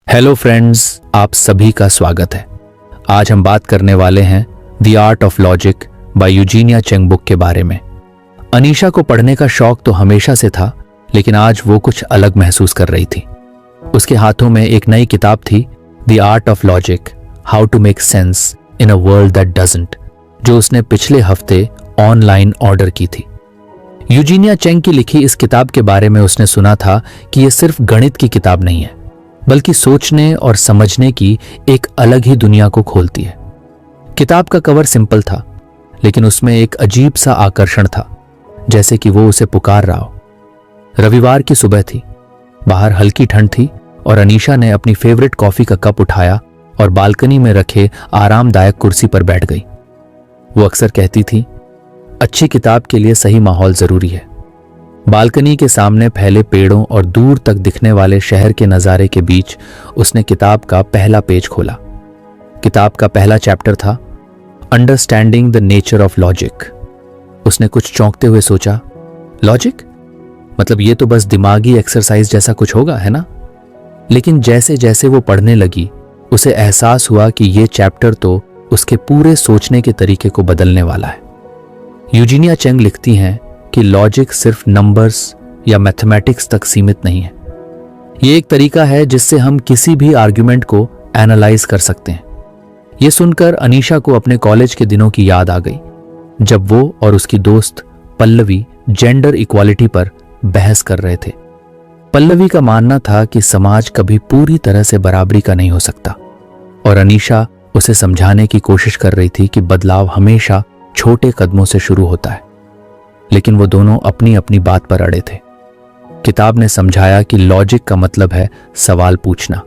Hello friends, आप सभी का स्वागत है। आज हम बात करने वाले हैं the art of logic by Eugenia Cheng book के बारे में। अनीशा को पढ़ने का शौक तो हमेशा से था, लेकिन आज वो कुछ अलग महसूस कर रही थी। उसके हाथों में एक नई किताब थी, the art of logic, how to make sense in a world that doesn't, जो उसने पिछले हफ्ते ऑनलाइन ऑर्डर की थी। यूजीनिया चेंग की लिखी इस किताब के बारे में उसने सुना था कि यह सिर्फ गणित की किताब नहीं है, बल्कि सोचने और समझने की एक अलग ही दुनिया को खोलती है। किताब का कवर सिंपल था, लेकिन उसमें एक अजीब सा आकर्षण था, जैसे कि वो उसे पुकार रहा हो। रविवार की सुबह थी, बाहर हल्की ठंड थी और अनीशा ने अपनी फेवरेट कॉफी का कप उठाया और बालकनी में रखे आरामदायक कुर्सी पर बैठ गई। वो अक्सर कहती थी, अच्छी किताब के लिए सही माहौल जरूरी है। बालकनी के सामने फैले पेड़ों और दूर तक दिखने वाले शहर के नज़ारे के बीच उसने किताब का पहला पेज खोला। किताब का पहला चैप्टर था understanding the nature of logic. उसने कुछ चौंकते हुए सोचा, लॉजिक मतलब ये तो बस दिमागी एक्सरसाइज जैसा कुछ होगा, है ना? लेकिन जैसे जैसे वो पढ़ने लगी, उसे एहसास हुआ कि ये चैप्टर तो उसके पूरे सोचने के तरीके को बदलने वाला है। यूजीनिया चेंग लिखती हैं कि लॉजिक सिर्फ नंबर्स या मैथमेटिक्स तक सीमित नहीं है। ये एक तरीका है जिससे हम किसी भी आर्गुमेंट को एनालाइज कर सकते हैं। ये सुनकर अनीशा को अपने कॉलेज के दिनों की याद आ गई, जब वो और उसकी दोस्त पल्लवी जेंडर इक्वालिटी पर बहस कर रहे थे। पल्लवी का मानना था कि समाज कभी पूरी तरह से बराबरी का नहीं हो सकता, और अनीशा उसे समझाने की कोशिश कर रही थी कि बदलाव हमेशा छोटे कदमों से शुरू होता है। लेकिन वो दोनों अपनी अपनी बात पर अड़े थे। किताब ने समझाया कि लॉजिक का मतलब है सवाल पूछना।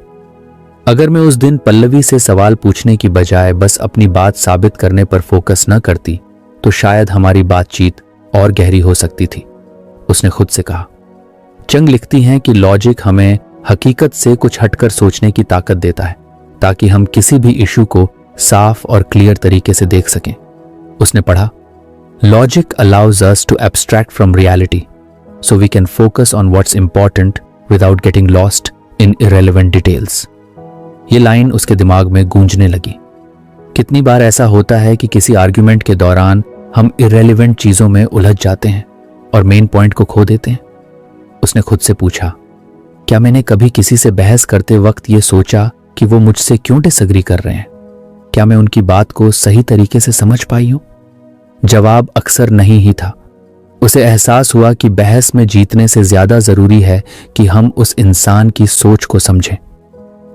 अगर मैं उस दिन पल्लवी से सवाल पूछने की बजाय बस अपनी बात साबित करने पर फोकस न करती, तो शायद हमारी बातचीत और गहरी हो सकती थी, उसने खुद से कहा। चंग लिखती हैं कि लॉजिक हमें हकीकत से कुछ हटकर सोचने की ताकत देता है, ताकि हम किसी भी इशू को साफ और क्लियर तरीके से देख सकें। उसने पढ़ा, Logic allows us to abstract from reality, so we can focus on what's important without getting lost in irrelevant details. ये लाइन उसके दिमाग में गूंजने लगी। कितनी बार ऐसा होता है कि किसी आर्ग्यूमेंट के दौरान हम irrelevant चीजों में उलझ जाते हैं और मेन पॉइंट को खो देते हैं। उसने खुद से पूछा, क्या मैंने कभी किसी से बहस करते वक्त ये सोचा कि वो मुझसे क्यों डिसएग्री कर रहे हैं? क्या मैं उनकी बात को सही तरीके से समझ पाई हूं? जवाब अक्सर नहीं ही था। उसे एहसास हुआ कि बहस में जीतने से ज्यादा जरूरी है कि हम उस इंसान की सोच को समझें।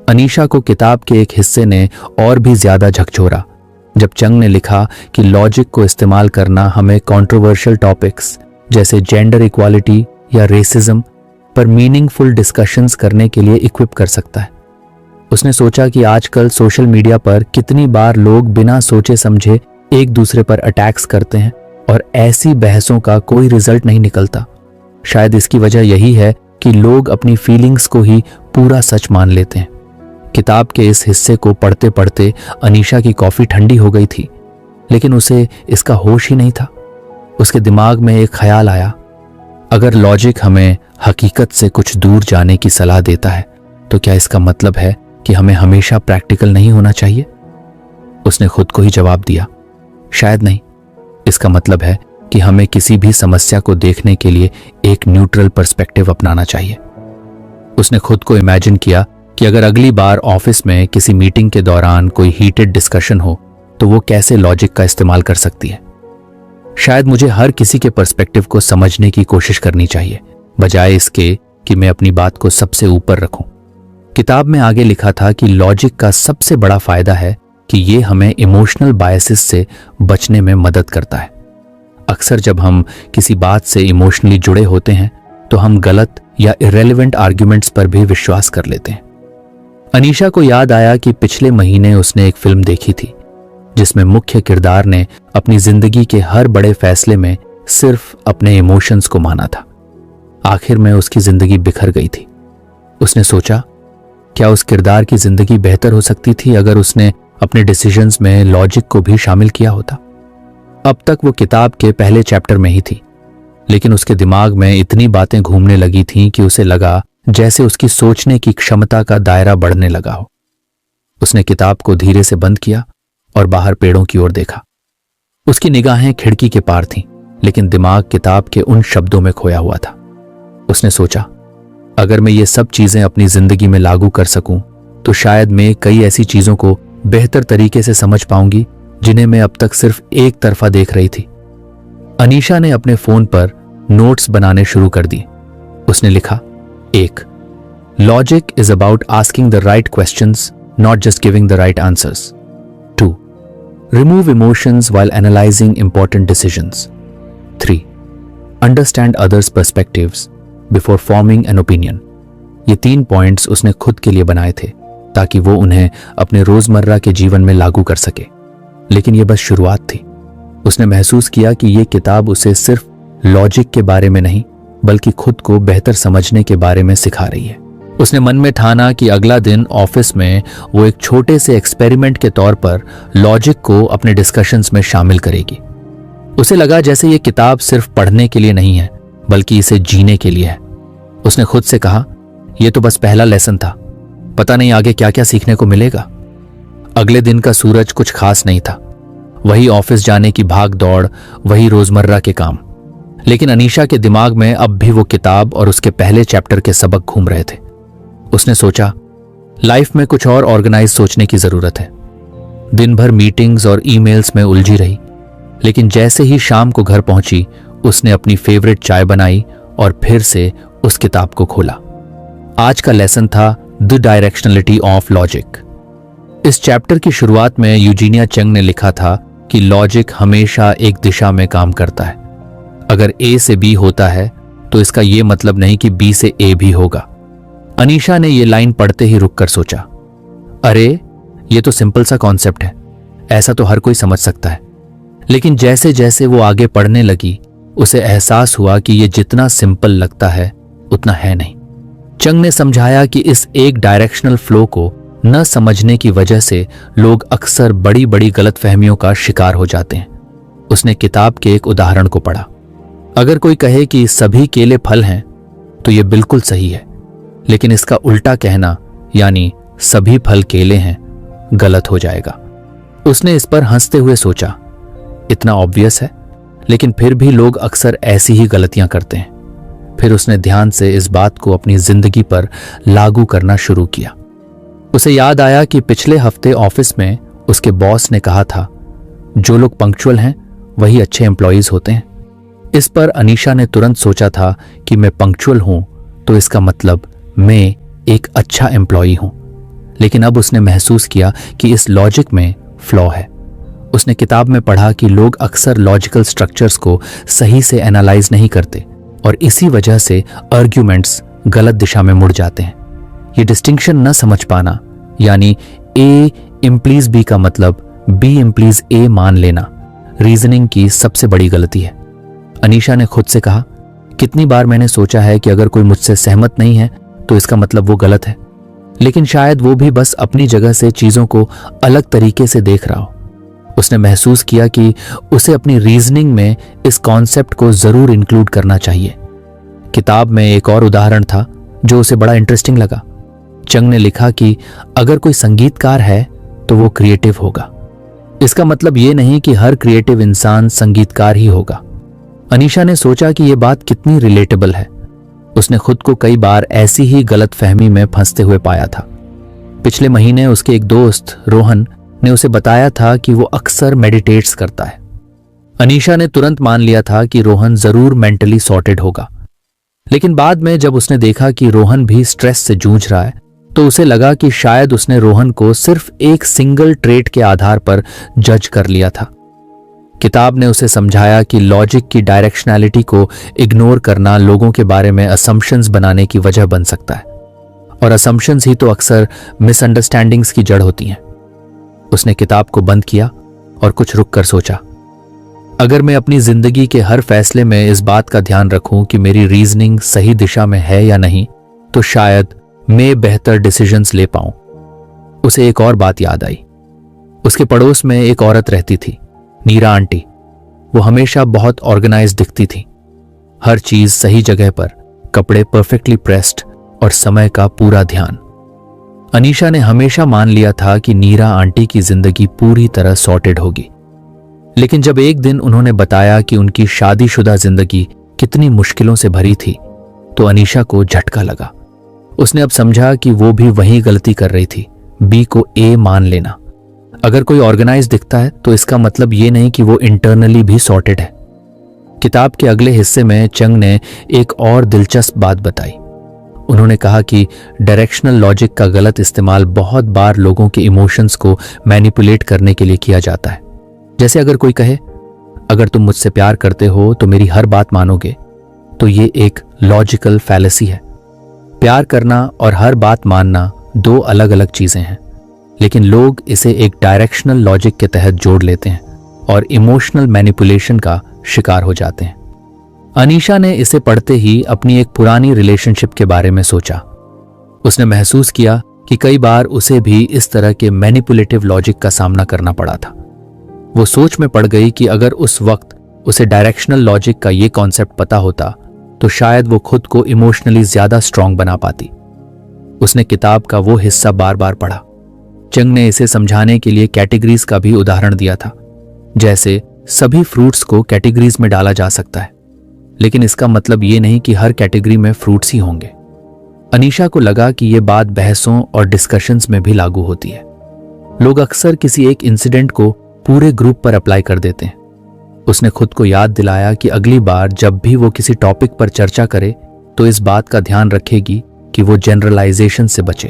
अनीशा को किताब के एक हिस्से ने और भी ज्यादा झकझोरा, जब चंग ने लिखा कि लॉजिक को इस्तेमाल करना हमें कंट्रोवर्शियल टॉपिक्स जैसे जेंडर इक्वालिटी या रेसिज्म पर मीनिंगफुल डिस्कशंस करने के लिए इक्विप कर सकता है। उसने सोचा कि आजकल सोशल मीडिया पर कितनी बार लोग बिना सोचे समझे एक दूसरे पर अटैक्स करते हैं और ऐसी बहसों का कोई रिजल्ट नहीं निकलता। शायद इसकी वजह यही है कि लोग अपनी फीलिंग्स को ही पूरा सच मान लेते हैं। किताब के इस हिस्से को पढ़ते पढ़ते अनीशा की कॉफी ठंडी हो गई थी, लेकिन उसे इसका होश ही नहीं था। उसके दिमाग में एक ख्याल आया, अगर लॉजिक हमें हकीकत से कुछ दूर जाने की सलाह देता है, तो क्या इसका मतलब है कि हमें हमेशा प्रैक्टिकल नहीं होना चाहिए? उसने खुद को ही जवाब दिया, शायद नहीं। इसका मतलब है कि हमें किसी भी समस्या को देखने के लिए एक न्यूट्रल पर्सपेक्टिव अपनाना चाहिए। उसने खुद को इमेजिन किया कि अगर अगली बार ऑफिस में किसी मीटिंग के दौरान कोई हीटेड डिस्कशन हो, तो वो कैसे लॉजिक का इस्तेमाल कर सकती है। शायद मुझे हर किसी के पर्सपेक्टिव को समझने की कोशिश करनी चाहिए, बजाय इसके कि मैं अपनी बात को सबसे ऊपर रखूं। किताब में आगे लिखा था कि लॉजिक का सबसे बड़ा फायदा है कि ये हमें इमोशनल बायसेस से बचने में मदद करता है। अक्सर जब हम किसी बात से इमोशनली जुड़े होते हैं, तो हम गलत या इरेलीवेंट आर्ग्यूमेंट्स पर भी विश्वास कर लेते हैं। अनीशा को याद आया कि पिछले महीने उसने एक फिल्म देखी थी, जिसमें मुख्य किरदार ने अपनी जिंदगी के हर बड़े फैसले में सिर्फ अपने इमोशंस को माना था। आखिर में उसकी जिंदगी बिखर गई थी। उसने सोचा, क्या उस किरदार की जिंदगी बेहतर हो सकती थी अगर उसने अपने डिसीजंस में लॉजिक को भी शामिल किया होता? अब तक वो किताब के पहले चैप्टर में ही थी, लेकिन उसके दिमाग में इतनी बातें घूमने लगी थीं कि उसे लगा जैसे उसकी सोचने की क्षमता का दायरा बढ़ने लगा हो। उसने किताब को धीरे से बंद किया और बाहर पेड़ों की ओर देखा। उसकी निगाहें खिड़की के पार थीं, लेकिन दिमाग किताब के उन शब्दों में खोया हुआ था। उसने सोचा, अगर मैं ये सब चीजें अपनी जिंदगी में लागू कर सकूं, तो शायद मैं कई ऐसी चीजों को बेहतर तरीके से समझ पाऊंगी जिन्हें मैं अब तक सिर्फ एक तरफा देख रही थी। अनीशा ने अपने फोन पर नोट्स बनाने शुरू कर दिए। उसने लिखा, 1. Logic is about asking the right questions, not just giving the right answers. 2. Remove emotions while analysing important decisions. 3. Understand others perspectives before forming an opinion. ये 3 पॉइंट्स उसने खुद के लिए बनाए थे ताकि वो उन्हें अपने रोजमर्रा के जीवन में लागू कर सके। लेकिन ये बस शुरुआत थी। उसने महसूस किया कि ये किताब उसे सिर्फ लॉजिक के बारे में नहीं, बल्कि खुद को बेहतर समझने के बारे में सिखा रही है। उसने मन में ठाना कि अगला दिन ऑफिस में वो एक छोटे से एक्सपेरिमेंट के तौर पर लॉजिक को अपने डिस्कशंस में शामिल करेगी। उसे लगा जैसे ये किताब सिर्फ पढ़ने के लिए नहीं है, बल्कि इसे जीने के लिए है। उसने खुद से कहा, यह तो बस पहला लेसन था, पता नहीं आगे क्या क्या सीखने को मिलेगा। अगले दिन का सूरज कुछ खास नहीं था, वही ऑफिस जाने की भाग दौड़, वही रोजमर्रा के काम। लेकिन अनीशा के दिमाग में अब भी वो किताब और उसके पहले चैप्टर के सबक घूम रहे थे। उसने सोचा, लाइफ में कुछ और ऑर्गेनाइज सोचने की जरूरत है। दिन भर मीटिंग्स और ईमेल्स में उलझी रही, लेकिन जैसे ही शाम को घर पहुंची, उसने अपनी फेवरेट चाय बनाई और फिर से उस किताब को खोला। आज का लेसन था द डायरेक्शनलिटी ऑफ लॉजिक। इस चैप्टर की शुरुआत में यूजीनिया चंग ने लिखा था कि लॉजिक हमेशा एक दिशा में काम करता है। अगर ए से बी होता है तो इसका यह मतलब नहीं कि बी से ए भी होगा। अनीशा ने यह लाइन पढ़ते ही रुककर सोचा, अरे ये तो सिंपल सा कॉन्सेप्ट है, ऐसा तो हर कोई समझ सकता है। लेकिन जैसे जैसे वो आगे पढ़ने लगी, उसे एहसास हुआ कि यह जितना सिंपल लगता है उतना है नहीं। चंग ने समझाया कि इस एक डायरेक्शनल फ्लो को न समझने की वजह से लोग अक्सर बड़ी बड़ी गलतफहमियों का शिकार हो जाते हैं। उसने किताब के एक उदाहरण को पढ़ा। अगर कोई कहे कि सभी केले फल हैं, तो यह बिल्कुल सही है, लेकिन इसका उल्टा कहना, यानी सभी फल केले हैं, गलत हो जाएगा। उसने इस पर हंसते हुए सोचा, इतना ऑब्वियस है, लेकिन फिर भी लोग अक्सर ऐसी ही गलतियां करते हैं। फिर उसने ध्यान से इस बात को अपनी जिंदगी पर लागू करना शुरू किया। उसे याद आया कि पिछले हफ्ते ऑफिस में उसके बॉस ने कहा था, जो लोग पंक्चुअल हैं वही अच्छे एम्प्लॉइज होते हैं। इस पर अनीशा ने तुरंत सोचा था कि मैं पंक्चुअल हूं तो इसका मतलब मैं एक अच्छा एम्प्लॉई हूं। लेकिन अब उसने महसूस किया कि इस लॉजिक में फ्लॉ है। उसने किताब में पढ़ा कि लोग अक्सर लॉजिकल स्ट्रक्चर्स को सही से एनालाइज नहीं करते और इसी वजह से आर्ग्यूमेंट्स गलत दिशा में मुड़ जाते हैं। ये डिस्टिंक्शन न समझ पाना, यानी ए इम्प्लीज बी का मतलब बी इम्प्लीज ए मान लेना, रीजनिंग की सबसे बड़ी गलती है। अनीशा ने खुद से कहा, कितनी बार मैंने सोचा है कि अगर कोई मुझसे सहमत नहीं है तो इसका मतलब वो गलत है, लेकिन शायद वो भी बस अपनी जगह से चीजों को अलग तरीके से देख रहा हो। उसने महसूस किया कि उसे अपनी रीजनिंग में इस कॉन्सेप्ट को जरूर इंक्लूड करना चाहिए। किताब में एक और उदाहरण था जो उसे बड़ा इंटरेस्टिंग लगा। चंग ने लिखा कि अगर कोई संगीतकार है तो वो क्रिएटिव होगा। इसका मतलब ये नहीं कि हर क्रिएटिव इंसान संगीतकार ही होगा। अनीशा ने सोचा कि यह बात कितनी रिलेटेबल है। उसने खुद को कई बार ऐसी ही गलतफहमी में फंसते हुए पाया था। पिछले महीने उसके एक दोस्त रोहन ने उसे बताया था कि वो अक्सर मेडिटेट्स करता है। अनीशा ने तुरंत मान लिया था कि रोहन जरूर मेंटली सॉर्टेड होगा, लेकिन बाद में जब उसने देखा कि रोहन भी स्ट्रेस से जूझ रहा है, तो उसे लगा कि शायद उसने रोहन को सिर्फ एक सिंगल ट्रेट के आधार पर जज कर लिया था। किताब ने उसे समझाया कि लॉजिक की डायरेक्शनैलिटी को इग्नोर करना लोगों के बारे में असम्पशंस बनाने की वजह बन सकता है, और असम्पशंस ही तो अक्सर मिसअंडरस्टैंडिंग्स की जड़ होती हैं। उसने किताब को बंद किया और कुछ रुक कर सोचा, अगर मैं अपनी जिंदगी के हर फैसले में इस बात का ध्यान रखूं कि मेरी रीजनिंग सही दिशा में है या नहीं, तो शायद मैं बेहतर डिसीजंस ले पाऊं। उसे एक और बात याद आई। उसके पड़ोस में एक औरत रहती थी, नीरा आंटी। वो हमेशा बहुत ऑर्गेनाइज दिखती थी, हर चीज सही जगह पर, कपड़े परफेक्टली प्रेस्ड और समय का पूरा ध्यान। अनीशा ने हमेशा मान लिया था कि नीरा आंटी की जिंदगी पूरी तरह सॉर्टेड होगी, लेकिन जब एक दिन उन्होंने बताया कि उनकी शादीशुदा जिंदगी कितनी मुश्किलों से भरी थी, तो अनीशा को झटका लगा। उसने अब समझा कि वो भी वही गलती कर रही थी, बी को ए मान लेना। अगर कोई ऑर्गेनाइज दिखता है तो इसका मतलब ये नहीं कि वो इंटरनली भी सॉर्टेड है। किताब के अगले हिस्से में चंग ने एक और दिलचस्प बात बताई। उन्होंने कहा कि डायरेक्शनल लॉजिक का गलत इस्तेमाल बहुत बार लोगों के इमोशंस को मैनिपुलेट करने के लिए किया जाता है। जैसे अगर कोई कहे, अगर तुम मुझसे प्यार करते हो तो मेरी हर बात मानोगे, तो ये एक लॉजिकल फैलेसी है। प्यार करना और हर बात मानना दो अलग अलग चीजें हैं, लेकिन लोग इसे एक डायरेक्शनल लॉजिक के तहत जोड़ लेते हैं और इमोशनल मैनिपुलेशन का शिकार हो जाते हैं। अनीशा ने इसे पढ़ते ही अपनी एक पुरानी रिलेशनशिप के बारे में सोचा। उसने महसूस किया कि कई बार उसे भी इस तरह के मैनिपुलेटिव लॉजिक का सामना करना पड़ा था। वो सोच में पड़ गई कि अगर उस वक्त उसे डायरेक्शनल लॉजिक का ये कॉन्सेप्ट पता होता तो शायद वो खुद को इमोशनली ज्यादा स्ट्रांग बना पाती। उसने किताब का वो हिस्सा बार बार पढ़ा। चंग ने इसे समझाने के लिए कैटेगरीज का भी उदाहरण दिया था। जैसे सभी फ्रूट्स को कैटेगरीज में डाला जा सकता है, लेकिन इसका मतलब ये नहीं कि हर कैटेगरी में फ्रूट्स ही होंगे। अनीशा को लगा कि ये बात बहसों और डिस्कशंस में भी लागू होती है। लोग अक्सर किसी एक इंसिडेंट को पूरे ग्रुप पर अप्लाई कर देते हैं। उसने खुद को याद दिलाया कि अगली बार जब भी वो किसी टॉपिक पर चर्चा करे तो इस बात का ध्यान रखेगी कि वो जनरलाइजेशन से बचे।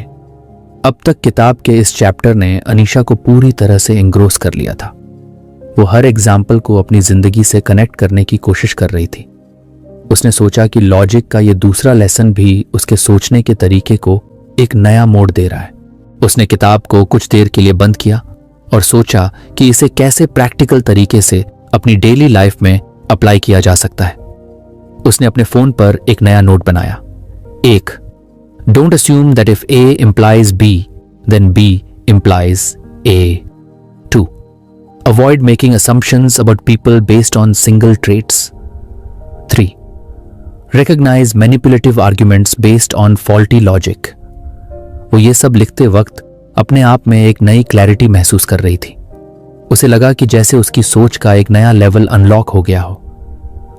अब तक किताब के इस चैप्टर ने अनीशा को पूरी तरह से एंग्रोस कर लिया था। वो हर एग्जाम्पल को अपनी जिंदगी से कनेक्ट करने की कोशिश कर रही थी। उसने सोचा कि लॉजिक का ये दूसरा लेसन भी उसके सोचने के तरीके को एक नया मोड़ दे रहा है। उसने किताब को कुछ देर के लिए बंद किया और सोचा कि इसे कैसे प्रैक्टिकल तरीके से अपनी डेली लाइफ में अप्लाई किया जा सकता है। उसने अपने फोन पर एक नया नोट बनाया। 1. Don't assume that if A implies B, then B implies A. 2. Avoid making assumptions about people based on single traits. 3. Recognize manipulative arguments based on faulty logic. वो ये सब लिखते वक्त अपने आप में एक नई क्लैरिटी महसूस कर रही थी। उसे लगा कि जैसे उसकी सोच का एक नया लेवल अनलॉक हो गया हो।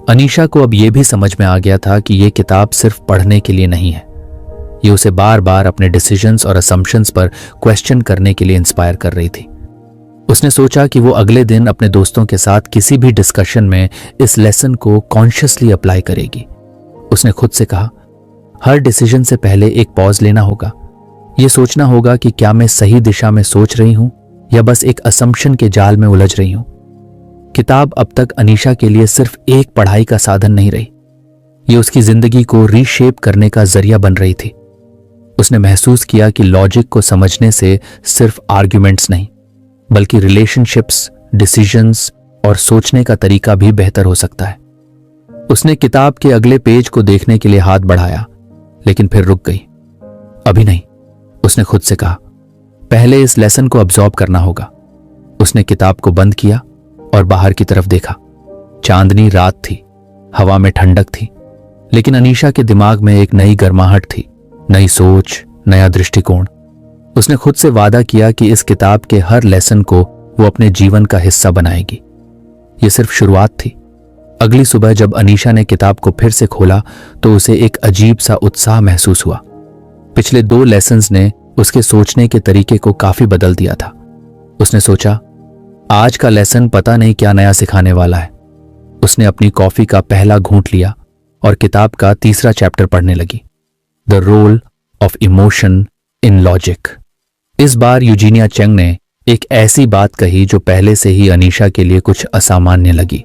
अनीशा को अब यह भी समझ में आ गया था कि यह किताब सिर्फ पढ़ने के लिए नहीं है, ये उसे बार बार अपने डिसीजंस और असम्पशंस पर क्वेश्चन करने के लिए इंस्पायर कर रही थी। उसने सोचा कि वो अगले दिन अपने दोस्तों के साथ किसी भी डिस्कशन में इस लेसन को कॉन्शियसली अप्लाई करेगी। उसने खुद से कहा, हर डिसीजन से पहले एक पॉज लेना होगा। यह सोचना होगा कि क्या मैं सही दिशा में सोच रही हूं या बस एक असम्पशन के जाल में उलझ रही हूं। किताब अब तक अनीशा के लिए सिर्फ एक पढ़ाई का साधन नहीं रही, ये उसकी जिंदगी को रीशेप करने का जरिया बन रही थी। उसने महसूस किया कि लॉजिक को समझने से सिर्फ आर्ग्यूमेंट्स नहीं, बल्कि रिलेशनशिप्स, डिसीजंस और सोचने का तरीका भी बेहतर हो सकता है। उसने किताब के अगले पेज को देखने के लिए हाथ बढ़ाया, लेकिन फिर रुक गई। अभी नहीं, उसने खुद से कहा, पहले इस लेसन को अब्सॉर्ब करना होगा। उसने किताब को बंद किया और बाहर की तरफ देखा। चांदनी रात थी, हवा में ठंडक थी, लेकिन अनीशा के दिमाग में एक नई गर्माहट थी, नई सोच, नया दृष्टिकोण। उसने खुद से वादा किया कि इस किताब के हर लेसन को वो अपने जीवन का हिस्सा बनाएगी। ये सिर्फ शुरुआत थी। अगली सुबह जब अनीशा ने किताब को फिर से खोला तो उसे एक अजीब सा उत्साह महसूस हुआ। पिछले 2 लेसन्स ने उसके सोचने के तरीके को काफी बदल दिया था। उसने सोचा, आज का लेसन पता नहीं क्या नया सिखाने वाला है। उसने अपनी कॉफी का पहला घूंट लिया और किताब का 3रा चैप्टर पढ़ने लगी, the role of emotion in logic. इस बार यूजीनिया चंग ने एक ऐसी बात कही जो पहले से ही अनीशा के लिए कुछ असामान्य लगी।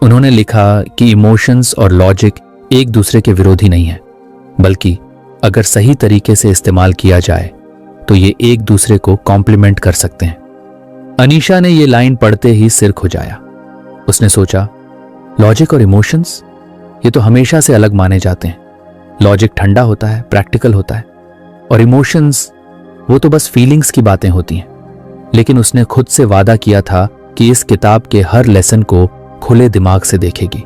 उन्होंने लिखा कि इमोशंस और लॉजिक एक दूसरे के विरोधी नहीं है, बल्कि अगर सही तरीके से इस्तेमाल किया जाए तो ये एक दूसरे को कॉम्प्लीमेंट कर सकते हैं। अनीशा ने ये लाइन पढ़ते ही सिर खुजाया। उसने सोचा, लॉजिक और इमोशंस ये तो हमेशा से अलग माने जाते हैं। लॉजिक ठंडा होता है, प्रैक्टिकल होता है, और इमोशंस वो तो बस फीलिंग्स की बातें होती हैं। लेकिन उसने खुद से वादा किया था कि इस किताब के हर लेसन को खुले दिमाग से देखेगी।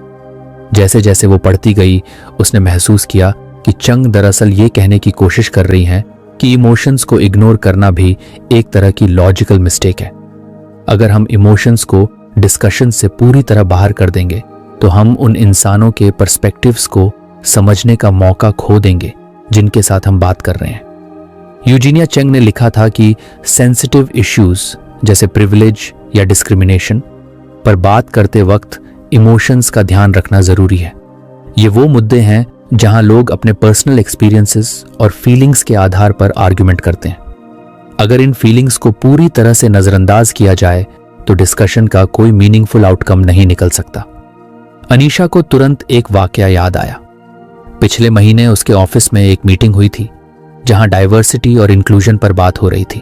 जैसे जैसे वो पढ़ती गई उसने महसूस किया कि चंग दरअसल ये कहने की कोशिश कर रही हैं कि इमोशंस को इग्नोर करना भी एक तरह की लॉजिकल मिस्टेक है। अगर हम इमोशंस को डिस्कशन से पूरी तरह बाहर कर देंगे तो हम उन इंसानों के पर्सपेक्टिव्स को समझने का मौका खो देंगे जिनके साथ हम बात कर रहे हैं। यूजीनिया चेंग ने लिखा था कि सेंसिटिव इश्यूज जैसे प्रिविलेज या डिस्क्रिमिनेशन पर बात करते वक्त इमोशंस का ध्यान रखना जरूरी है। ये वो मुद्दे हैं जहां लोग अपने पर्सनल एक्सपीरियंसेस और फीलिंग्स के आधार पर आर्ग्यूमेंट करते हैं। अगर इन फीलिंग्स को पूरी तरह से नजरअंदाज किया जाए तो डिस्कशन का कोई मीनिंगफुल आउटकम नहीं निकल सकता। अनीशा को तुरंत एक वाकया याद आया। पिछले महीने उसके ऑफिस में एक मीटिंग हुई थी जहां डाइवर्सिटी और इंक्लूजन पर बात हो रही थी।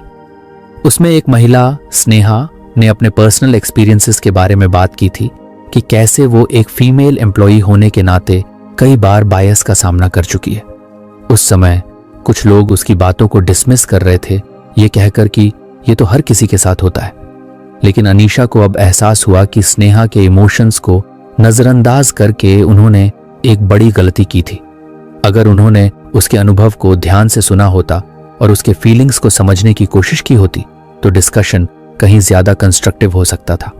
उसमें एक महिला स्नेहा ने अपने पर्सनल एक्सपीरियंसेस के बारे में बात की थी कि कैसे वो एक फीमेल एम्प्लॉई होने के नाते कई बार बायस का सामना कर चुकी है। उस समय कुछ लोग उसकी बातों को डिसमिस कर रहे थे, ये कहकर कि ये तो हर किसी के साथ होता है। लेकिन अनीशा को अब एहसास हुआ कि स्नेहा के इमोशंस को नजरअंदाज करके उन्होंने एक बड़ी गलती की थी। अगर उन्होंने उसके अनुभव को ध्यान से सुना होता और उसके फीलिंग्स को समझने की कोशिश की होती तो डिस्कशन कहीं ज्यादा कंस्ट्रक्टिव हो सकता था।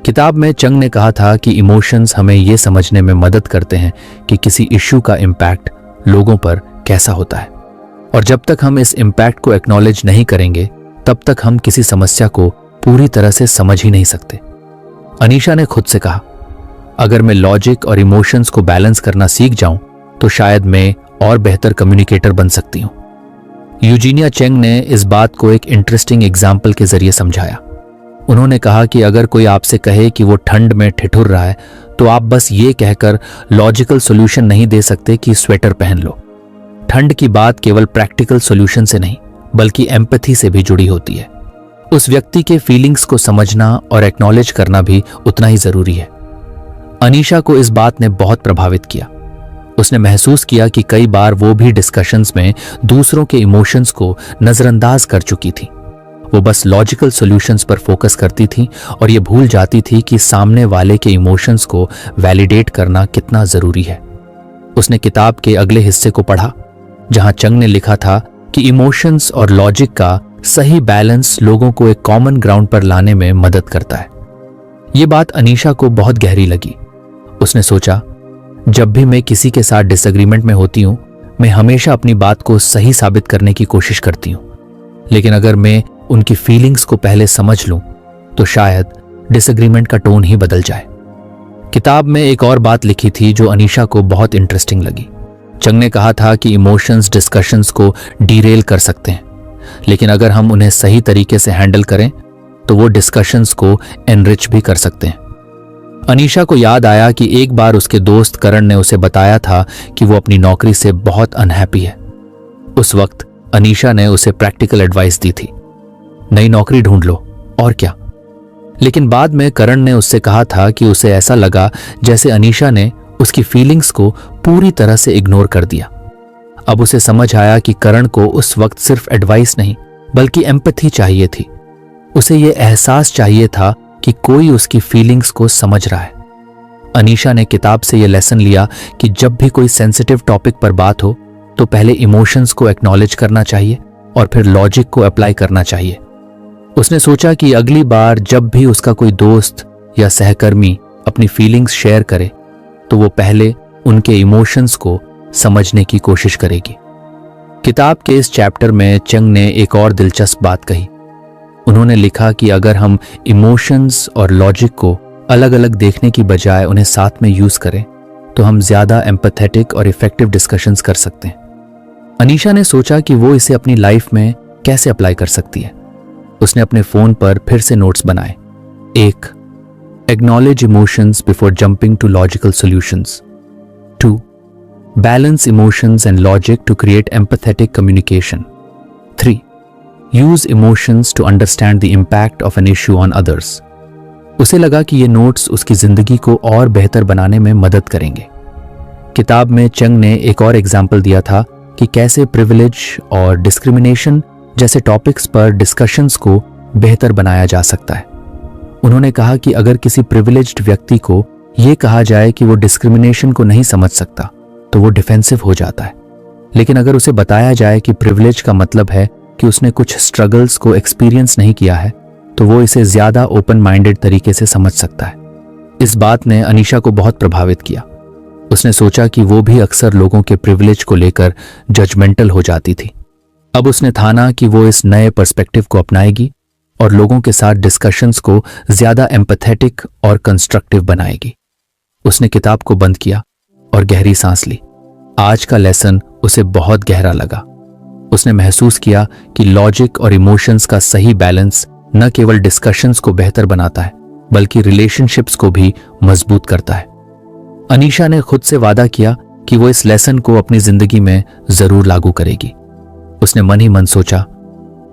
किताब में चंग ने कहा था कि इमोशंस हमें यह समझने में मदद करते हैं कि किसी इश्यू का इम्पैक्ट लोगों पर कैसा होता है, और जब तक हम इस इम्पैक्ट को एक्नॉलेज नहीं करेंगे तब तक हम किसी समस्या को पूरी तरह से समझ ही नहीं सकते। अनीशा ने खुद से कहा, अगर मैं लॉजिक और इमोशंस को बैलेंस करना सीख जाऊं तो शायद मैं और बेहतर कम्युनिकेटर बन सकती हूं। यूजीनिया चेंग ने इस बात को एक इंटरेस्टिंग एग्जाम्पल के जरिए समझाया। उन्होंने कहा कि अगर कोई आपसे कहे कि वो ठंड में ठिठुर रहा है तो आप बस ये कहकर लॉजिकल सॉल्यूशन नहीं दे सकते कि स्वेटर पहन लो। ठंड की बात केवल प्रैक्टिकल सॉल्यूशन से नहीं बल्कि एम्पैथी से भी जुड़ी होती है। उस व्यक्ति के फीलिंग्स को समझना और एक्नॉलेज करना भी उतना ही जरूरी है। अनीशा को इस बात ने बहुत प्रभावित किया। उसने महसूस किया कि कई बार वो भी डिस्कशंस में दूसरों के इमोशंस को नजरअंदाज कर चुकी थी। वो बस लॉजिकल सॉल्यूशंस पर फोकस करती थी और ये भूल जाती थी कि सामने वाले के इमोशंस को वैलिडेट करना कितना जरूरी है। उसने किताब के अगले हिस्से को पढ़ा जहां चंग ने लिखा था कि इमोशंस और लॉजिक का सही बैलेंस लोगों को एक कॉमन ग्राउंड पर लाने में मदद करता है। ये बात अनीशा को बहुत गहरी लगी। उसने सोचा, जब भी मैं किसी के साथ डिसएग्रीमेंट में होती हूं मैं हमेशा अपनी बात को सही साबित करने की कोशिश करती हूं, लेकिन अगर मैं उनकी फीलिंग्स को पहले समझ लूं तो शायद डिसएग्रीमेंट का टोन ही बदल जाए। किताब में एक और बात लिखी थी जो अनीशा को बहुत इंटरेस्टिंग लगी। चंग ने कहा था कि इमोशंस डिस्कशंस को डीरेल कर सकते हैं, लेकिन अगर हम उन्हें सही तरीके से हैंडल करें तो वो डिस्कशंस को एनरिच भी कर सकते हैं। अनीशा को याद आया कि एक बार उसके दोस्त करण ने उसे बताया था कि वो अपनी नौकरी से बहुत अनहैप्पी है। उस वक्त अनीशा ने उसे प्रैक्टिकल एडवाइस दी थी, नई नौकरी ढूंढ लो और क्या। लेकिन बाद में करण ने उससे कहा था कि उसे ऐसा लगा जैसे अनीशा ने उसकी फीलिंग्स को पूरी तरह से इग्नोर कर दिया। अब उसे समझ आया कि करण को उस वक्त सिर्फ एडवाइस नहीं बल्कि एम्पैथी चाहिए थी। उसे यह एहसास चाहिए था कि कोई उसकी फीलिंग्स को समझ रहा है। अनीशा ने किताब से यह लेसन लिया कि जब भी कोई सेंसिटिव टॉपिक पर बात हो तो पहले इमोशंस को एक्नॉलेज करना चाहिए और फिर लॉजिक को अप्लाई करना चाहिए। उसने सोचा कि अगली बार जब भी उसका कोई दोस्त या सहकर्मी अपनी फीलिंग्स शेयर करे तो वो पहले उनके इमोशंस को समझने की कोशिश करेगी। किताब के इस चैप्टर में चंग ने एक और दिलचस्प बात कही। उन्होंने लिखा कि अगर हम इमोशंस और लॉजिक को अलग अलग देखने की बजाय उन्हें साथ में यूज करें तो हम ज्यादा एम्पैथेटिक और इफेक्टिव डिस्कशंस कर सकते हैं। अनीशा ने सोचा कि वो इसे अपनी लाइफ में कैसे अप्लाई कर सकती है। उसने अपने फोन पर फिर से नोट्स बनाए। 1. Acknowledge emotions before jumping to logical solutions. 2. Balance emotions and logic to create empathetic communication. 3. Use emotions to understand the impact of an issue on others. उसे लगा कि ये नोट्स उसकी जिंदगी को और बेहतर बनाने में मदद करेंगे। किताब में चंग ने एक और एग्जाम्पल दिया था कि कैसे प्रिविलेज और डिस्क्रिमिनेशन जैसे टॉपिक्स पर डिस्कशंस को बेहतर बनाया जा सकता है। उन्होंने कहा कि अगर किसी प्रिविलेज्ड व्यक्ति को यह कहा जाए कि वो डिस्क्रिमिनेशन को नहीं समझ सकता तो वो डिफेंसिव हो जाता है। लेकिन अगर उसे बताया जाए कि प्रिविलेज का मतलब है कि उसने कुछ स्ट्रगल्स को एक्सपीरियंस नहीं किया है, तो वो इसे ज्यादा ओपन माइंडेड तरीके से समझ सकता है। इस बात ने अनीशा को बहुत प्रभावित किया। उसने सोचा कि वो भी अक्सर लोगों के प्रिविलेज को लेकर जजमेंटल हो जाती थी। अब उसने ठाना कि वो इस नए पर्सपेक्टिव को अपनाएगी और लोगों के साथ डिस्कशंस को ज्यादा एम्पैथेटिक और कंस्ट्रक्टिव बनाएगी। उसने किताब को बंद किया और गहरी सांस ली। आज का लेसन उसे बहुत गहरा लगा। उसने महसूस किया कि लॉजिक और इमोशंस का सही बैलेंस न केवल डिस्कशंस को बेहतर बनाता है, बल्कि रिलेशनशिप्स को भी मजबूत करता है। अनीशा ने खुद से वादा किया कि वो इस लेसन को अपनी जिंदगी में जरूर लागू करेगी। उसने मन ही मन सोचा,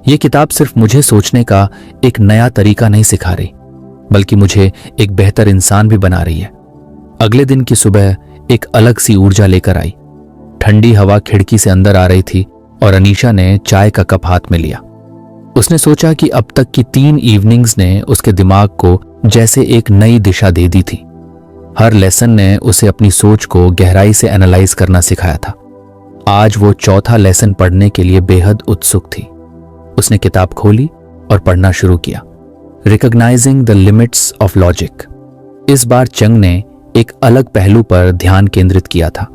ये किताब सिर्फ मुझे सोचने का एक नया तरीका नहीं सिखा रही, बल्कि मुझे एक बेहतर इंसान भी बना रही है। अगले दिन की सुबह एक अलग सी ऊर्जा लेकर आई। ठंडी हवा खिड़की से अंदर आ रही थी और अनीशा ने चाय का कप हाथ में लिया। उसने सोचा कि अब तक की 3 इवनिंग्स ने उसके दिमाग को जैसे एक नई दिशा दे दी थी। हर लेसन ने उसे अपनी सोच को गहराई से एनालाइज करना सिखाया था। आज वो चौथा लेसन पढ़ने के लिए बेहद उत्सुक थी। उसने किताब खोली और पढ़ना शुरू किया। Recognising the limits of logic. इस बार चंग ने एक अलग पहलू पर ध्यान केंद्रित किया था।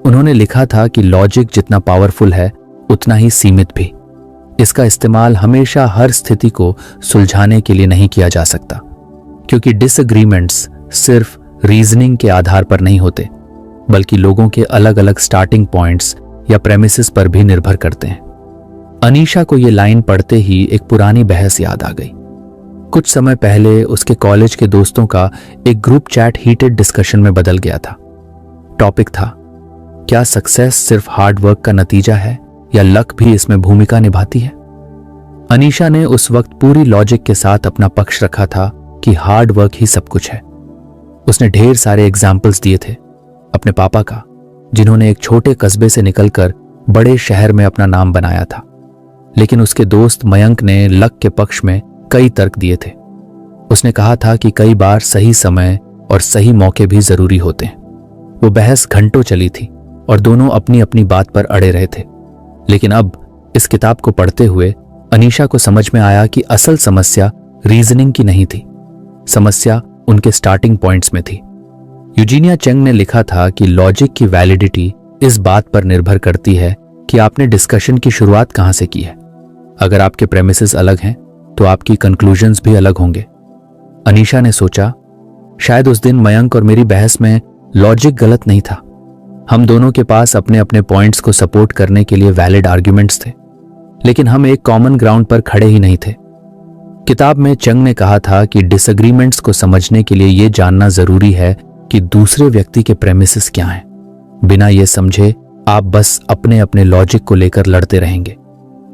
उन्होंने लिखा था कि लॉजिक जितना पावरफुल है, उतना ही सीमित भी। इसका इस्तेमाल हमेशा हर स्थिति को सुलझाने के लिए नहीं किया जा सकता, क्योंकि डिसएग्रीमेंट्स सिर्फ रीजनिंग के आधार पर नहीं होते, बल्कि लोगों के अलग अलग स्टार्टिंग पॉइंट्स या प्रेमिसेस पर भी निर्भर करते हैं। अनीशा को ये लाइन पढ़ते ही एक पुरानी बहस याद आ गई। कुछ समय पहले उसके कॉलेज के दोस्तों का एक ग्रुप चैट हीटेड डिस्कशन में बदल गया था। टॉपिक था, क्या सक्सेस सिर्फ हार्ड वर्क का नतीजा है या लक भी इसमें भूमिका निभाती है? अनीशा ने उस वक्त पूरी लॉजिक के साथ अपना पक्ष रखा था कि हार्ड वर्क ही सब कुछ है। उसने ढेर सारे एग्जाम्पल्स दिए थे। अपने पापा का, जिन्होंने एक छोटे कस्बे से निकलकर बड़े शहर में अपना नाम बनाया था। लेकिन उसके दोस्त मयंक ने लक के पक्ष में कई तर्क दिए थे। उसने कहा था कि कई बार सही समय और सही मौके भी जरूरी होते हैं। वो बहस घंटों चली थी और दोनों अपनी अपनी बात पर अड़े रहे थे। लेकिन अब इस किताब को पढ़ते हुए अनीशा को समझ में आया कि असल समस्या रीजनिंग की नहीं थी, समस्या उनके स्टार्टिंग पॉइंट्स में थी। यूजीनिया चेंग ने लिखा था कि लॉजिक की वैलिडिटी इस बात पर निर्भर करती है कि आपने डिस्कशन की शुरुआत कहां से की है। अगर आपके प्रेमिसेस अलग हैं, तो आपकी कंक्लूजन्स भी अलग होंगे। अनीशा ने सोचा, शायद उस दिन मयंक और मेरी बहस में लॉजिक गलत नहीं था। हम दोनों के पास अपने अपने पॉइंट्स को सपोर्ट करने के लिए वैलिड आर्ग्यूमेंट्स थे, लेकिन हम एक कॉमन ग्राउंड पर खड़े ही नहीं थे। किताब में चंग ने कहा था कि डिसएग्रीमेंट्स को समझने के लिए यह जानना जरूरी है कि दूसरे व्यक्ति के प्रेमिसेस क्या हैं। बिना यह समझे आप बस अपने अपने लॉजिक को लेकर लड़ते रहेंगे।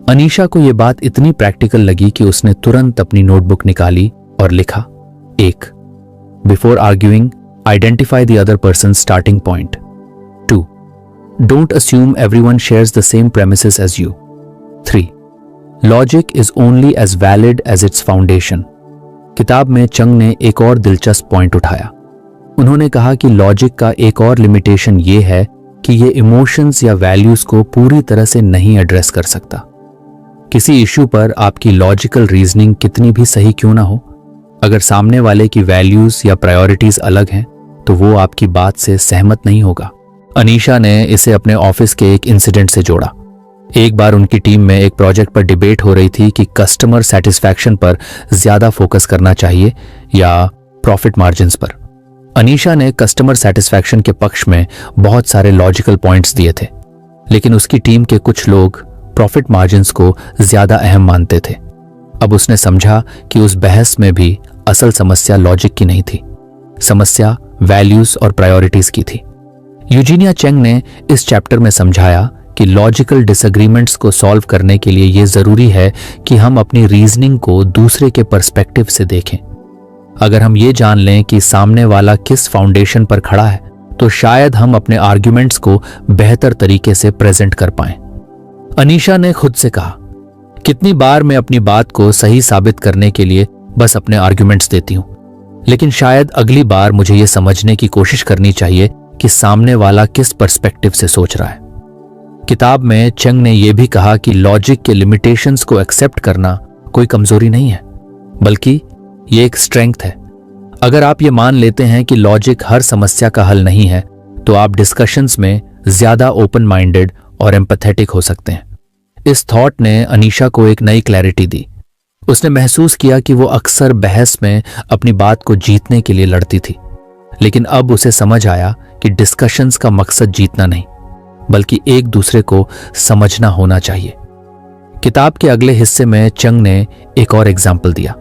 अनीशा को यह बात इतनी प्रैक्टिकल लगी कि उसने तुरंत अपनी नोटबुक निकाली और लिखा, 1. Before arguing, identify the other person starting point. 2. Don't assume everyone shares the same premises as you. 3. Logic is only as valid as its foundation. किताब में चंग ने एक और दिलचस्प पॉइंट उठाया। उन्होंने कहा कि लॉजिक का एक और लिमिटेशन ये है कि ये इमोशंस या वैल्यूज को पूरी तरह से नहीं एड्रेस कर सकता। किसी इश्यू पर आपकी लॉजिकल रीजनिंग कितनी भी सही क्यों ना हो, अगर सामने वाले की वैल्यूज या प्रायोरिटीज अलग हैं, तो वो आपकी बात से सहमत नहीं होगा। अनीशा ने इसे अपने ऑफिस के एक इंसिडेंट से जोड़ा। एक बार उनकी टीम में एक प्रोजेक्ट पर डिबेट हो रही थी कि कस्टमर सेटिस्फैक्शन पर ज्यादा फोकस करना चाहिए या प्रॉफिट मार्जिन्स पर। अनीशा ने कस्टमर सेटिस्फैक्शन के पक्ष में बहुत सारे लॉजिकल पॉइंट्स दिए थे, लेकिन उसकी टीम के कुछ लोग प्रॉफिट मार्जिन्स को ज्यादा अहम मानते थे। अब उसने समझा कि उस बहस में भी असल समस्या लॉजिक की नहीं थी, समस्या वैल्यूज और प्रायोरिटीज की थी। यूजीनिया चेंग ने इस चैप्टर में समझाया कि लॉजिकल डिसएग्रीमेंट्स को सॉल्व करने के लिए यह जरूरी है कि हम अपनी रीजनिंग को दूसरे के पर्सपेक्टिव से देखें। अगर हम ये जान लें कि सामने वाला किस फाउंडेशन पर खड़ा है, तो शायद हम अपने आर्ग्यूमेंट्स को बेहतर तरीके से प्रेजेंट कर पाएं। अनीशा ने खुद से कहा, कितनी बार मैं अपनी बात को सही साबित करने के लिए बस अपने आर्ग्यूमेंट्स देती हूं, लेकिन शायद अगली बार मुझे यह समझने की कोशिश करनी चाहिए कि सामने वाला किस पर्सपेक्टिव से सोच रहा है। किताब में चंग ने यह भी कहा कि लॉजिक के लिमिटेशंस को एक्सेप्ट करना कोई कमजोरी नहीं है, बल्कि ये एक स्ट्रेंथ है। अगर आप ये मान लेते हैं कि लॉजिक हर समस्या का हल नहीं है, तो आप डिस्कशंस में ज्यादा ओपन माइंडेड और एम्पैथेटिक हो सकते हैं। इस थॉट ने अनीशा को एक नई क्लैरिटी दी। उसने महसूस किया कि वो अक्सर बहस में अपनी बात को जीतने के लिए लड़ती थी, लेकिन अब उसे समझ आया कि डिस्कशंस का मकसद जीतना नहीं, बल्कि एक दूसरे को समझना होना चाहिए। किताब के अगले हिस्से में चंग ने एक और एग्जाम्पल दिया।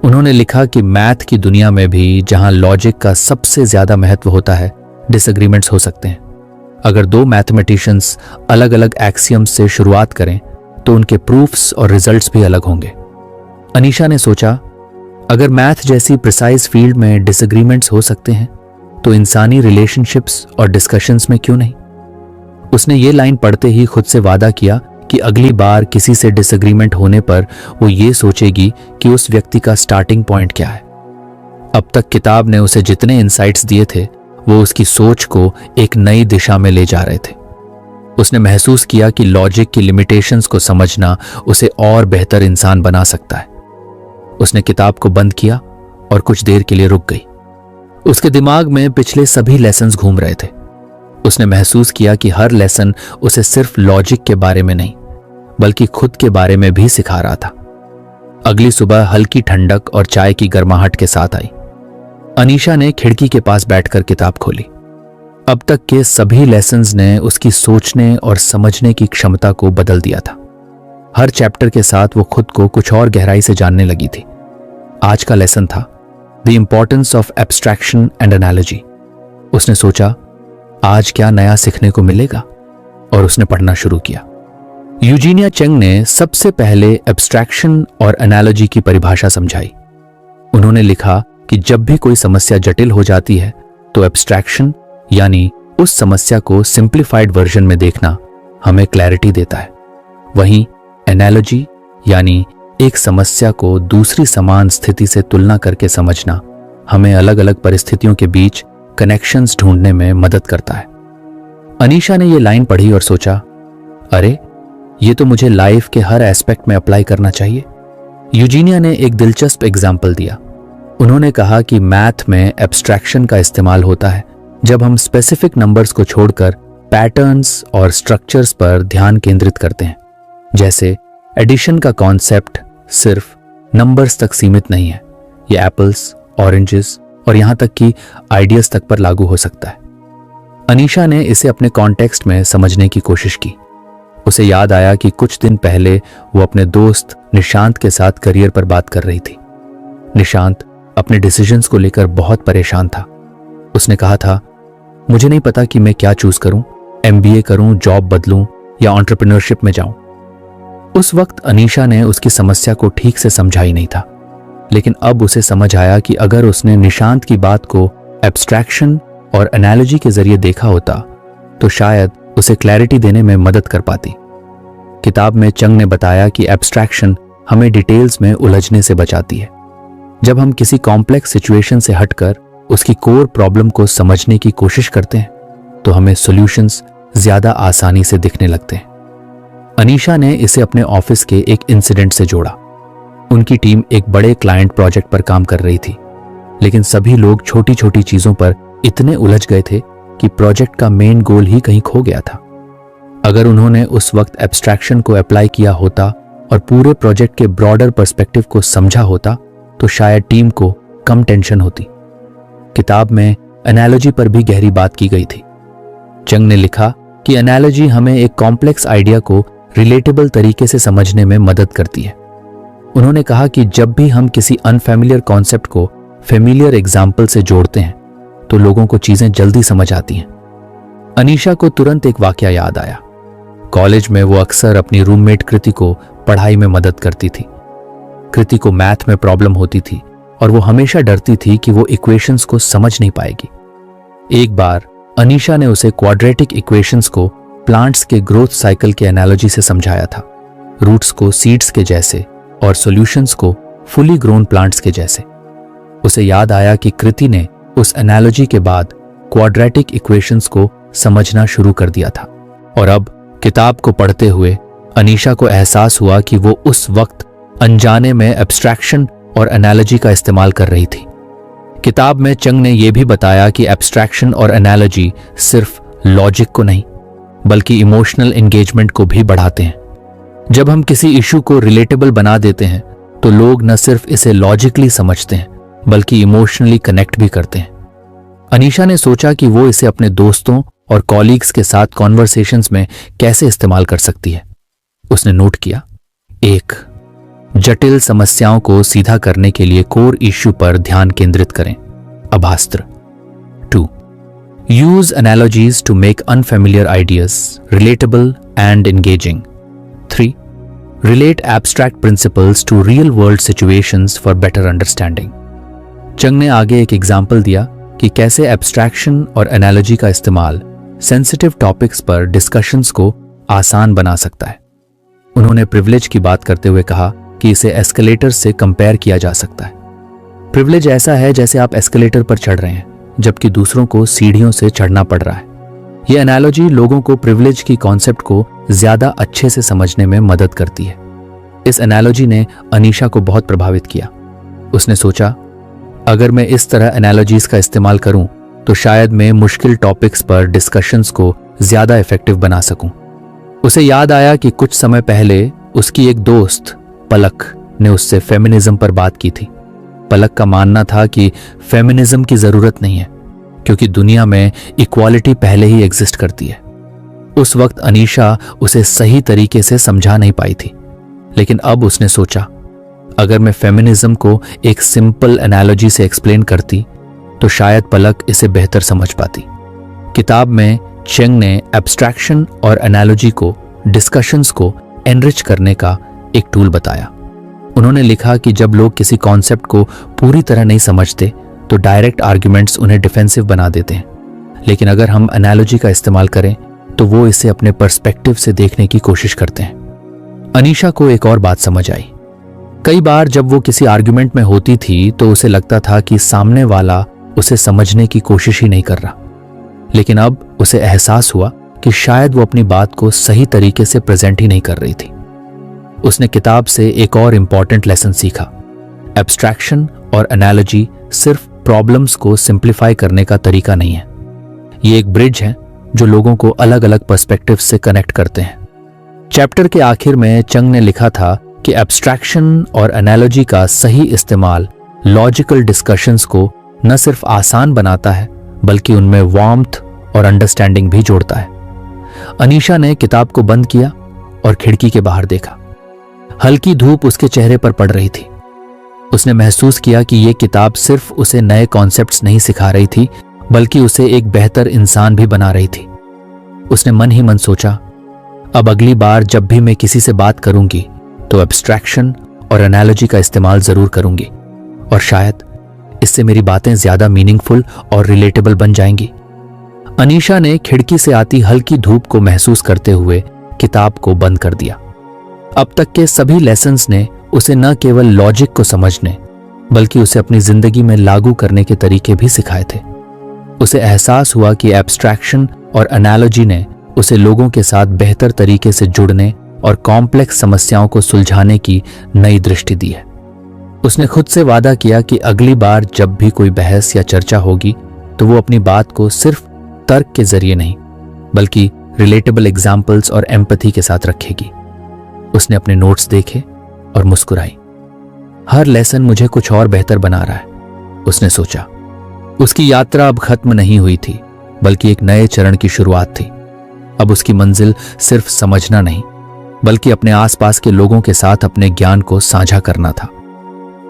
उन्होंने लिखा कि मैथ की दुनिया में भी जहां लॉजिक का सबसे ज्यादा महत्व होता है, डिसएग्रीमेंट्स हो सकते हैं। अगर दो मैथमेटिशियंस अलग अलग एक्सियम्स से शुरुआत करें तो उनके प्रूफ्स और रिजल्ट्स भी अलग होंगे। अनीशा ने सोचा, अगर मैथ जैसी प्रिसाइज फील्ड में डिसएग्रीमेंट्स हो सकते हैं तो इंसानी रिलेशनशिप्स और डिस्कशंस में क्यों नहीं। उसने ये लाइन पढ़ते ही खुद से वादा किया कि अगली बार किसी से डिसएग्रीमेंट होने पर वो ये सोचेगी कि उस व्यक्ति का स्टार्टिंग पॉइंट क्या है। अब तक किताब ने उसे जितने इंसाइट्स दिए थे वो उसकी सोच को एक नई दिशा में ले जा रहे थे। उसने महसूस किया कि लॉजिक की लिमिटेशंस को समझना उसे और बेहतर इंसान बना सकता है। उसने किताब को बंद किया और कुछ देर के लिए रुक गई। उसके दिमाग में पिछले सभी लेसन्स घूम रहे थे। उसने महसूस किया कि हर लेसन उसे सिर्फ लॉजिक के बारे में नहीं, बल्कि खुद के बारे में भी सिखा रहा था। अगली सुबह हल्की ठंडक और चाय की गर्माहट के साथ आई। अनीशा ने खिड़की के पास बैठकर किताब खोली। अब तक के सभी लेसन्स ने उसकी सोचने और समझने की क्षमता को बदल दिया था। हर चैप्टर के साथ वो खुद को कुछ और गहराई से जानने लगी थी। आज का लेसन था the importance of abstraction and analogy. उसने सोचा, आज क्या नया सीखने को मिलेगा, और उसने पढ़ना शुरू किया। यूजीनिया चेंग ने सबसे पहले एब्स्ट्रैक्शन और एनालॉजी की परिभाषा समझाई। उन्होंने लिखा कि जब भी कोई समस्या जटिल हो जाती है तो एब्स्ट्रैक्शन यानी उस समस्या को सिंप्लीफाइड वर्जन में देखना हमें क्लैरिटी देता है। वहीं एनालॉजी यानी एक समस्या को दूसरी समान स्थिति से तुलना करके समझना हमें अलग अलग परिस्थितियों के बीच कनेक्शंस ढूंढने में मदद करता है। अनीशा ने यह लाइन पढ़ी और सोचा, अरे ये तो मुझे लाइफ के हर एस्पेक्ट में अप्लाई करना चाहिए। यूजीनिया ने एक दिलचस्प एग्जाम्पल दिया। उन्होंने कहा कि मैथ में एब्स्ट्रैक्शन का इस्तेमाल होता है जब हम स्पेसिफिक नंबर्स को छोड़कर पैटर्न्स और स्ट्रक्चर्स पर ध्यान केंद्रित करते हैं। जैसे एडिशन का कॉन्सेप्ट सिर्फ नंबर्स तक सीमित नहीं है, ये एप्पल्स, ऑरेंजेस और यहां तक कि आइडियाज तक पर लागू हो सकता है। अनीशा ने इसे अपने कॉन्टेक्स्ट में समझने की कोशिश की। उसे याद आया कि कुछ दिन पहले वो अपने दोस्त निशांत के साथ करियर पर बात कर रही थी। निशांत अपने डिसीजंस को लेकर बहुत परेशान था। उसने कहा था, मुझे नहीं पता कि मैं क्या चूज करूं, MBA करूं, जॉब बदलूं या एंटरप्रेन्योरशिप में जाऊं। उस वक्त अनीशा ने उसकी समस्या को ठीक से समझा ही नहीं था, लेकिन अब उसे समझ आया कि अगर उसने निशांत की बात को एब्स्ट्रैक्शन और एनालॉजी के जरिए देखा होता तो शायद उसे क्लैरिटी देने में मदद कर पाती। किताब में चंग ने बताया कि एब्स्ट्रैक्शन हमें डिटेल्स में उलझने से बचाती है। जब हम किसी कॉम्प्लेक्स सिचुएशन से हटकर उसकी कोर प्रॉब्लम को समझने की कोशिश करते हैं तो हमें सॉल्यूशंस ज्यादा आसानी से दिखने लगते हैं। अनीशा ने इसे अपने ऑफिस के एक इंसिडेंट से जोड़ा। उनकी टीम एक बड़े क्लाइंट प्रोजेक्ट पर काम कर रही थी, लेकिन सभी लोग छोटी छोटी चीजों पर इतने उलझ गए थे कि प्रोजेक्ट का मेन गोल ही कहीं खो गया था। अगर उन्होंने उस वक्त एब्स्ट्रैक्शन को अप्लाई किया होता और पूरे प्रोजेक्ट के ब्रॉडर पर्सपेक्टिव को समझा होता तो शायद टीम को कम टेंशन होती। किताब में एनालॉजी पर भी गहरी बात की गई थी। चंग ने लिखा कि एनालॉजी हमें एक कॉम्प्लेक्स आइडिया को रिलेटेबल तरीके से समझने में मदद करती है। उन्होंने कहा कि जब भी हम किसी अनफैमिलियर कॉन्सेप्ट को फेमिलियर एग्जाम्पल से जोड़ते हैं तो लोगों को चीजें जल्दी समझ आती हैं। अनीशा को तुरंत एक वाकया याद आया। कॉलेज में वो अक्सर अपनी रूममेट कृति को पढ़ाई में मदद करती थी। कृति को मैथ में प्रॉब्लम होती थी और वो हमेशा डरती थी कि वो इक्वेशंस को समझ नहीं पाएगी। एक बार अनीशा ने उसे क्वाड्रेटिक इक्वेशंस को प्लांट्स के ग्रोथ साइकिल के एनालॉजी से समझाया था, रूट्स को सीड्स के जैसे और सॉल्यूशंस को फुली ग्रोन प्लांट्स के जैसे। उसे याद आया कि कृति ने उस एनालॉजी के बाद क्वाड्रेटिक इक्वेशंस को समझना शुरू कर दिया था। और अब किताब को पढ़ते हुए अनीशा को एहसास हुआ कि वो उस वक्त अनजाने में एब्स्ट्रैक्शन और एनालॉजी का इस्तेमाल कर रही थी। किताब में चंग ने यह भी बताया कि एब्स्ट्रैक्शन और एनालॉजी सिर्फ लॉजिक को नहीं बल्कि इमोशनल एंगेजमेंट को भी बढ़ाते हैं। जब हम किसी इशू को रिलेटेबल बना देते हैं तो लोग न सिर्फ इसे लॉजिकली समझते हैं बल्कि इमोशनली कनेक्ट भी करते हैं। अनीशा ने सोचा कि वो इसे अपने दोस्तों और कॉलीग्स के साथ कॉन्वर्सेशंस में कैसे इस्तेमाल कर सकती है। उसने नोट किया, 1. जटिल समस्याओं को सीधा करने के लिए कोर इश्यू पर ध्यान केंद्रित करें, अभास्त्र। 2. Use analogies to make unfamiliar ideas relatable and engaging. 3. Relate abstract principles to real world situations for better understanding. Chang ने आगे एक एग्जाम्पल दिया कि कैसे एब्स्ट्रैक्शन और एनालॉजी का इस्तेमाल सेंसिटिव टॉपिक्स पर डिस्कशंस को आसान बना सकता है। उन्होंने प्रिविलेज की बात करते हुए कहा कि इसे एस्केलेटर से कंपेयर किया जा सकता है। प्रिविलेज ऐसा है जैसे आप एस्केलेटर पर चढ़ रहे हैं जबकि दूसरों को सीढ़ियों से चढ़ना पड़ रहा है। यह एनालॉजी लोगों को प्रिविलेज की कॉन्सेप्ट को ज्यादा अच्छे से समझने में मदद करती है। इस एनालॉजी ने अनीशा को बहुत प्रभावित किया। उसने सोचा, अगर मैं इस तरह एनालॉजीज का इस्तेमाल करूं तो शायद मैं मुश्किल टॉपिक्स पर डिस्कशंस को ज्यादा इफेक्टिव बना सकूं। उसे याद आया कि कुछ समय पहले उसकी एक दोस्त पलक ने उससे फेमिनिज्म पर बात की थी। पलक का मानना था कि फेमिनिज्म की जरूरत नहीं है क्योंकि दुनिया में इक्वालिटी पहले ही एग्जिस्ट करती है। उस वक्त अनीशा उसे सही तरीके से समझा नहीं पाई थी, लेकिन अब उसने सोचा, अगर मैं फेमिनिज्म को एक सिंपल एनालॉजी से एक्सप्लेन करती तो शायद पलक इसे बेहतर समझ पाती। किताब में चेंग ने एब्स्ट्रैक्शन और एनालॉजी को डिस्कशंस को एनरिच करने का एक टूल बताया। उन्होंने लिखा कि जब लोग किसी कॉन्सेप्ट को पूरी तरह नहीं समझते तो डायरेक्ट आर्ग्यूमेंट्स उन्हें डिफेंसिव बना देते हैं, लेकिन अगर हम एनालॉजी का इस्तेमाल करें तो वो इसे अपने पर्सपेक्टिव से देखने की कोशिश करते हैं। अनीशा को एक और बात समझ आई। कई बार जब वो किसी आर्ग्यूमेंट में होती थी तो उसे लगता था कि सामने वाला उसे समझने की कोशिश ही नहीं कर रहा, लेकिन अब उसे एहसास हुआ कि शायद वो अपनी बात को सही तरीके से प्रेजेंट ही नहीं कर रही थी। उसने किताब से एक और इंपॉर्टेंट लेसन सीखा। एब्स्ट्रैक्शन और एनालॉजी सिर्फ प्रॉब्लम्स को सिंप्लीफाई करने का तरीका नहीं है, ये एक ब्रिज है जो लोगों को अलग अलग पर्सपेक्टिव से कनेक्ट करते हैं। चैप्टर के आखिर में चंग ने लिखा था कि एब्स्ट्रैक्शन और एनालॉजी का सही इस्तेमाल लॉजिकल डिस्कशंस को न सिर्फ आसान बनाता है बल्कि उनमें वार्मथ और अंडरस्टैंडिंग भी जोड़ता है। अनीशा ने किताब को बंद किया और खिड़की के बाहर देखा। हल्की धूप उसके चेहरे पर पड़ रही थी। उसने महसूस किया कि यह किताब सिर्फ उसे नए कॉन्सेप्ट्स नहीं सिखा रही थी बल्कि उसे एक बेहतर इंसान भी बना रही थी। उसने मन ही मन सोचा, अब अगली बार जब भी मैं किसी से बात करूंगी तो एब्स्ट्रैक्शन और एनालॉजी का इस्तेमाल जरूर करूंगी और शायद इससे मेरी बातें ज्यादा मीनिंगफुल और रिलेटेबल बन जाएंगी। अनीशा ने खिड़की से आती हल्की धूप को महसूस करते हुए किताब को बंद कर दिया। अब तक के सभी लेसन्स ने उसे न केवल लॉजिक को समझने बल्कि उसे अपनी जिंदगी में लागू करने के तरीके भी सिखाए थे। उसे एहसास हुआ कि एब्स्ट्रैक्शन और एनालॉजी ने उसे लोगों के साथ बेहतर तरीके से जुड़ने और कॉम्प्लेक्स समस्याओं को सुलझाने की नई दृष्टि दी है। उसने खुद से वादा किया कि अगली बार जब भी कोई बहस या चर्चा होगी तो वो अपनी बात को सिर्फ तर्क के जरिए नहीं बल्कि रिलेटेबल एग्जाम्पल्स और एम्पैथी के साथ रखेगी। उसने अपने नोट्स देखे और मुस्कुराई। हर लेसन मुझे कुछ और बेहतर बना रहा है, उसने सोचा। उसकी यात्रा अब खत्म नहीं हुई थी बल्कि एक नए चरण की शुरुआत थी। अब उसकी मंजिल सिर्फ समझना नहीं बल्कि अपने आसपास के लोगों के साथ अपने ज्ञान को साझा करना था।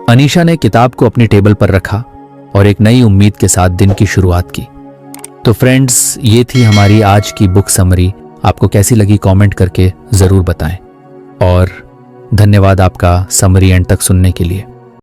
अनीशा ने किताब को अपनी टेबल पर रखा और एक नई उम्मीद के साथ दिन की शुरुआत की। तो फ्रेंड्स, ये थी हमारी आज की बुक समरी। आपको कैसी लगी कमेंट करके जरूर बताएं और धन्यवाद आपका समरी एंड तक सुनने के लिए।